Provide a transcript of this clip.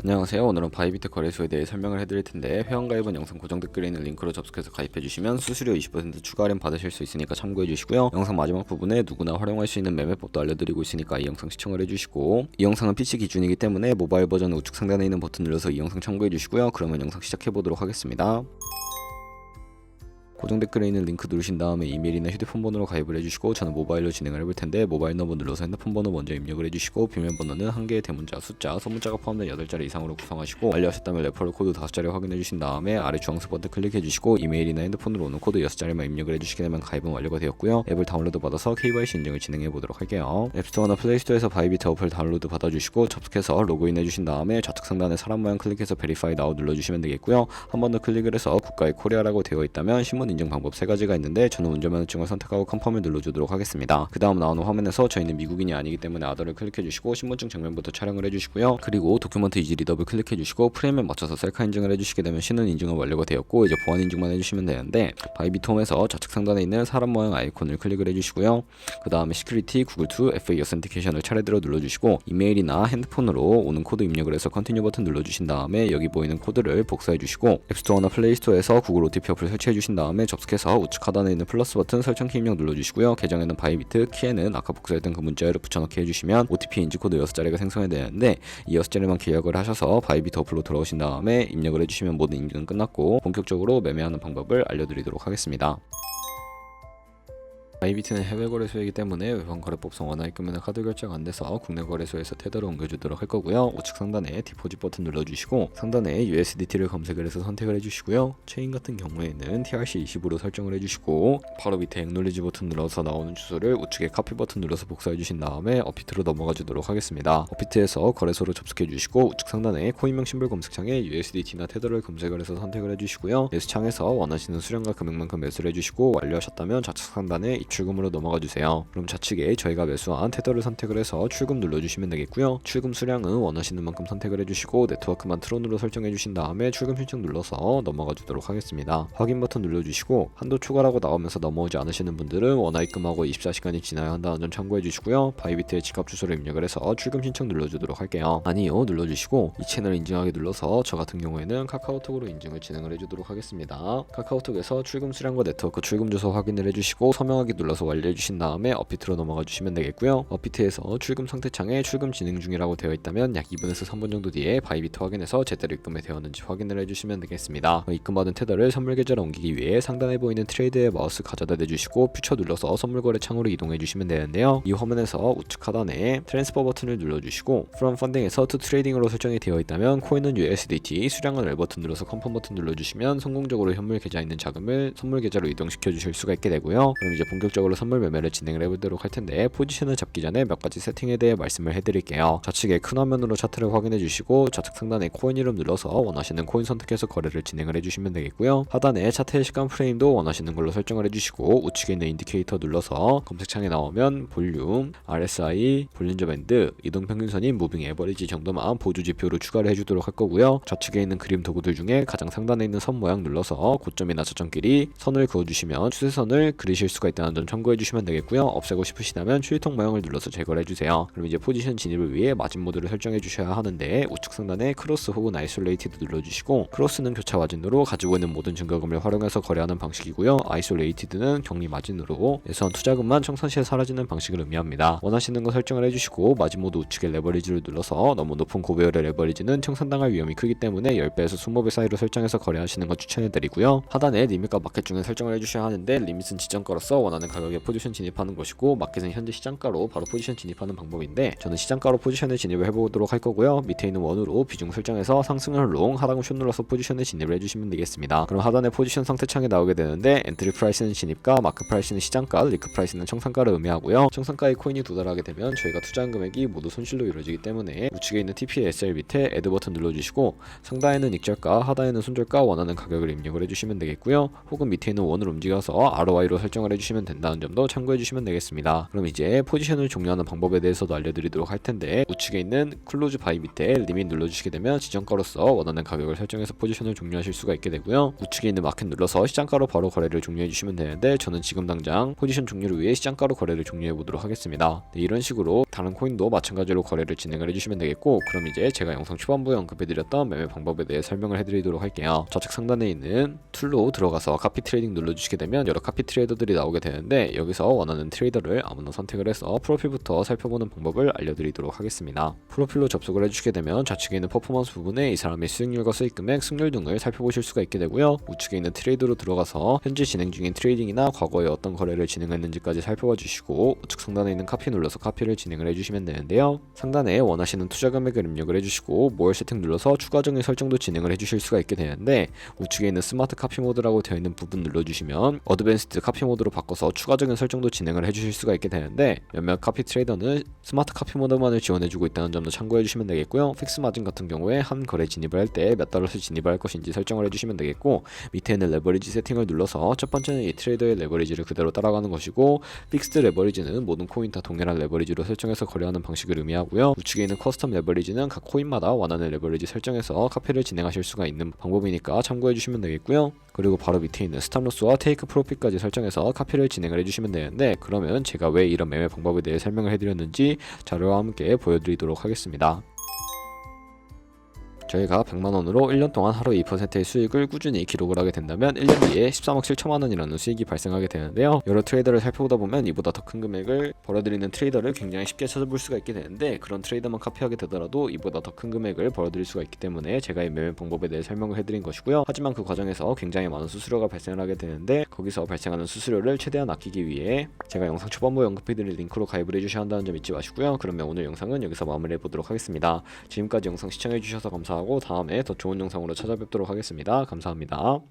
안녕하세요. 오늘은 바이비트 거래소에 대해 설명을 해드릴 텐데, 회원가입은 영상 고정 댓글에 있는 링크로 접속해서 가입해주시면 수수료 20% 추가 할인 받으실 수 있으니까 참고해주시고요. 영상 마지막 부분에 누구나 활용할 수 있는 매매법도 알려드리고 있으니까 이 영상 시청을 해주시고, 이 영상은 PC 기준이기 때문에 모바일 버전은 우측 상단에 있는 버튼 눌러서 이 영상 참고해주시고요. 그러면 영상 시작해보도록 하겠습니다. 고정 댓글에 있는 링크 누르신 다음에 이메일이나 휴대폰 번호로 가입을 해주시고, 저는 모바일로 진행을 해볼 텐데 모바일 넘버 눌러서 핸드폰 번호 먼저 입력을 해주시고, 비밀번호는 한 개의 대문자, 숫자, 소문자가 포함된 8자리 이상으로 구성하시고, 완료하셨다면 레퍼럴 코드 5자리 확인해 주신 다음에 아래 주황색 버튼 클릭해 주시고, 이메일이나 핸드폰으로 오는 코드 6자리만 입력을 해주시게 되면 가입은 완료가 되었고요. 앱을 다운로드 받아서 KYC 인증을 진행해 보도록 할게요. 앱스토어나 플레이스토어에서 바이비트 어플 다운로드 받아주시고, 접속해서 로그인 해주신 다음에 좌측 상단에 사람 모양 클릭해서 베리파이 나우 눌러주시면 되겠고요. 한 번 더 클릭을 해서 국가의 코리아라고 되어 있다면 신문 인증 방법 3가지가 있는데, 저는 운전면허증을 선택하고 컨펌을 눌러주도록 하겠습니다. 그 다음 나오는 화면에서 저희는 미국인이 아니기 때문에 아더를 클릭해주시고, 신분증 정면부터 촬영을 해주시고요. 그리고 도큐먼트 이지 리더블 클릭해주시고, 프레임에 맞춰서 셀카 인증을 해주시게 되면 신원 인증은 완료가 되었고, 이제 보안 인증만 해주시면 되는데, 바이비트 홈에서 좌측 상단에 있는 사람 모양 아이콘을 클릭을 해주시고요. 그 다음에 시큐리티, 구글2, FA 어센티케이션을 차례대로 눌러주시고, 이메일이나 핸드폰으로 오는 코드 입력을 해서 컨티뉴 버튼 눌러주신 다음에 여기 보이는 코드를 복사해주시고, 앱스토어나 플레이스토어에서 구글 OTP 어플 설치해주신 다음에 접속해서 우측 하단에 있는 플러스 버튼 설정키 입력 눌러주시고요. 계정에는 바이비트, 키에는 아까 복사했던 그 문자열을 붙여넣기 해주시면 OTP 인증코드 6자리가 생성이 되는데, 이 6자리만 기억을 하셔서 바이비트 어플로 들어오신 다음에 입력을 해주시면 모든 인증은 끝났고, 본격적으로 매매하는 방법을 알려드리도록 하겠습니다. 바이비트는 해외 거래소이기 때문에 외환 거래법상 원화 입금이나 카드 결제가 안 돼서 국내 거래소에서 테더를 옮겨주도록 할 거고요. 우측 상단에 디포짓 버튼 눌러주시고, 상단에 USDT를 검색을 해서 선택을 해주시고요. 체인 같은 경우에는 TRC20으로 설정을 해주시고, 바로 밑에 액놀리지 버튼 눌러서 나오는 주소를 우측에 카피 버튼 눌러서 복사해 주신 다음에 어피트로 넘어가 주도록 하겠습니다. 어피트에서 거래소로 접속해 주시고, 우측 상단에 코인명 심볼 검색창에 USDT나 테더를 검색을 해서 선택을 해주시고요. 매수창에서 원하시는 수량과 금액만큼 매수를 해주시고, 완료하셨다면 좌측 상단에 입출금으로 넘어가 주세요. 그럼 좌측에 저희가 매수한 테더를 선택을 해서 출금 눌러주시면 되겠고요. 출금 수량은 원하시는 만큼 선택을 해주시고, 네트워크만 트론으로 설정해 주신 다음에 출금 신청 눌러서 넘어가 주도록 하겠습니다. 확인 버튼 눌러주시고, 한도 추가라고 나오면서 넘어오지 않으시는 분들은 원화 입금하고 24시간이 지나야 한다는 점 참고해 주시고요. 바이비트의 지갑 주소를 입력을 해서 출금 신청 눌러주도록 할게요. 아니요 눌러주시고, 이 채널 인증하기 눌러서 저 같은 경우에는 카카오톡으로 인증을 진행을 해주도록 하겠습니다. 카카오톡에서 출금 수량과 네트워크 출금 주소 확인을 해주시고, 서명하기 눌러서 완료해주신 다음에 어피트로 넘어가 주시면 되겠고요. 어피트에서 출금 상태창에 출금 진행 중이라고 되어 있다면 약 2분에서 3분 정도 뒤에 바이비트 확인해서 제대로 입금이 되었는지 확인을 해주시면 되겠습니다. 입금받은 테더를 선물 계좌로 옮기기 위해 상단에 보이는 트레이드에 마우스 가져다 대주시고 퓨처 눌러서 선물 거래 창으로 이동해 주시면 되는데요. 이 화면에서 우측 하단에 트랜스퍼 버튼을 눌러주시고, From Funding에서 To Trading으로 설정이 되어 있다면 코인은 USDT, 수량은 L 버튼 눌러서 컨펌 버튼 눌러주시면 성공적으로 현물 계좌에 있는 자금을 선물 계좌로 이동시켜 주실 수가 있게 되고요. 그럼 이제 본격적으로 선물 매매를 진행을 해보도록 할 텐데, 포지션을 잡기 전에 몇 가지 세팅에 대해 말씀을 해드릴게요. 좌측에 큰 화면으로 차트를 확인해 주시고, 좌측 상단에 코인 이름 눌러서 원하시는 코인 선택해서 거래를 진행을 해주시면 되겠고요. 하단에 차트의 시간 프레임도 원하시는 걸로 설정을 해주시고, 우측에 있는 인디케이터 눌러서 검색창에 나오면 볼륨, RSI, 볼린저 밴드, 이동평균선인 무빙 에버리지 정도만 보조 지표로 추가를 해주도록 할 거고요. 좌측에 있는 그림 도구들 중에 가장 상단에 있는 선 모양 눌러서 고점이나 저점끼리 선을 그어주시면 추세선을 그리실 수가 있다는 점 참고해 주시면 되겠고요. 없애고 싶으시다면 추리통 모양을 눌러서 제거를 해주세요. 그럼 이제 포지션 진입을 위해 마진 모드를 설정해 주셔야 하는데, 우측 상단에 크로스 혹은 아이솔레이티드 눌러주시고, 크로스는 교차 마진으로 가지고 있는 모든 증거금을 활용해서 거래하는 방식이고요. 아이솔레이티드는 격리 마진으로 예수한 투자금만 청산 시에 사라지는 방식을 의미합니다. 원하시는 거 설정을 해주시고, 마진 모드 우측에 레버리지를 눌러서 너무 높은 고배열의 레버리지는 청산당할 위험이 크기 때문에 10배에서 20배 사이로 설정해서 거래하시는 거 추천해드리고요. 하단에 리밋과 마켓 중에 설정을 해주셔야 하는데, 리밋은 지정가로서 원하는 가격에 포지션 진입하는 것이고, 마켓은 현재 시장가로 바로 포지션 진입하는 방법인데, 저는 시장가로 포지션에 진입을 해보도록 할 거고요. 밑에 있는 원으로 비중 설정해서 상승을 롱, 하락은 숏 눌러서 포지션에 진입을 해주시면 되겠습니다. 그럼 하단에 포지션 상태창이 나오게 되는데, 엔트리 프라이스는 진입가, 마크 프라이스는 시장가, 리크 프라이스는 청산가를 의미하고요. 청산가에 코인이 도달하게 되면 저희가 투자한 금액이 모두 손실로 이루어지기 때문에 우측에 있는 TP의 SL 밑에 애드 버튼 눌러주시고, 상단에는 익절가, 하단에는 손절가 원하는 가격을 입력을 해주시면 되겠고요. 혹은 밑에 있는 원을 움직여서 ROI로 설정을 해주시면 된다는 점도 참고해 주시면 되겠습니다. 그럼 이제 포지션을 종료하는 방법에 대해서도 알려드리도록 할 텐데, 우측에 있는 클로즈 바이 밑에 리밋 눌러주시게 되면 지정가로서 원하는 가격을 설정해서 포지션을 종료하실 수가 있게 되고요. 우측에 있는 마켓 눌러서 시장가로 바로 거래를 종료해 주시면 되는데, 저는 지금 당장 포지션 종료를 위해 시장가로 거래를 종료해 보도록 하겠습니다. 네, 이런 식으로 다른 코인도 마찬가지로 거래를 진행을 해주시면 되겠고, 그럼 이제 제가 영상 초반부에 언급해드렸던 매매 방법에 대해 설명을 해드리도록 할게요. 좌측 상단에 있는 툴로 들어가서 카피 트레이딩 눌러주시게 되면 여러 카피 트레이더들이 나오게 되는데, 여기서 원하는 트레이더를 아무나 선택을 해서 프로필부터 살펴보는 방법을 알려드리도록 하겠습니다. 프로필로 접속을 해주시게 되면 좌측에 있는 퍼포먼스 부분에 이 사람의 수익률과 수익금액, 승률 등을 살펴보실 수가 있게 되고요. 우측에 있는 트레이드로 들어가서 현재 진행 중인 트레이딩이나 과거에 어떤 거래를 진행했는지까지 살펴봐 주시고, 우측 상단에 있는 카피 눌러서 카피를 진행을 해주시면 되는데요. 상단에 원하시는 투자 금액을 입력을 해주시고 모어 세팅 눌러서 추가적인 설정도 진행을 해주실 수가 있게 되는데, 우측에 있는 스마트 카피 모드라고 되어 있는 부분 눌러주시면 어드밴스드 카피 모드로 바꿔서 추가적인 설정도 진행을 해주실 수가 있게 되는데, 몇몇 카피 트레이더는 스마트 카피 모드만을 지원해주고 있다는 점도 참고해 주시면 되겠고요. 픽스 마진 같은 경우에 한 거래 진입을 할 때 몇 달러씩 진입을 할 것인지 설정을 해주시면 되겠고, 밑에 있는 레버리지 세팅을 눌러서 첫 번째는 이 트레이더의 레버리지를 그대로 따라가는 것이고, 픽스드 레버리지는 모든 코인 다 동일한 레버리지로 설정해서 거래하는 방식을 의미하고요. 우측에 있는 커스텀 레버리지는 각 코인마다 원하는 레버리지 설정해서 카피를 진행하실 수가 있는 방법이니까 참고해 주시면 되겠고요. 그리고 바로 밑에 있는 스탑로스와 테이크 프로핏까지 설정해서 카피를 진행을 해주시면 되는데, 그러면 제가 왜 이런 매매 방법에 대해 설명을 해드렸는지 자료와 함께 보여드리도록 하겠습니다. 저희가 100만원으로 1년 동안 하루 2%의 수익을 꾸준히 기록을 하게 된다면 1년 뒤에 13억 7천만원이라는 수익이 발생하게 되는데요. 여러 트레이더를 살펴보다 보면 이보다 더 큰 금액을 벌어들이는 트레이더를 굉장히 쉽게 찾아볼 수가 있게 되는데, 그런 트레이더만 카피하게 되더라도 이보다 더 큰 금액을 벌어들일 수가 있기 때문에 제가 이 매매 방법에 대해 설명을 해드린 것이고요. 하지만 그 과정에서 굉장히 많은 수수료가 발생을 하게 되는데, 거기서 발생하는 수수료를 최대한 아끼기 위해 제가 영상 초반부에 언급해드린 링크로 가입을 해주셔야 한다는 점 잊지 마시고요. 그러면 오늘 영상은 여기서 마무리해보도록 하겠습니다. 지금까지 영상 시청해주셔서 감사합니다. 하고 다음에 더 좋은 영상으로 찾아뵙도록 하겠습니다. 감사합니다.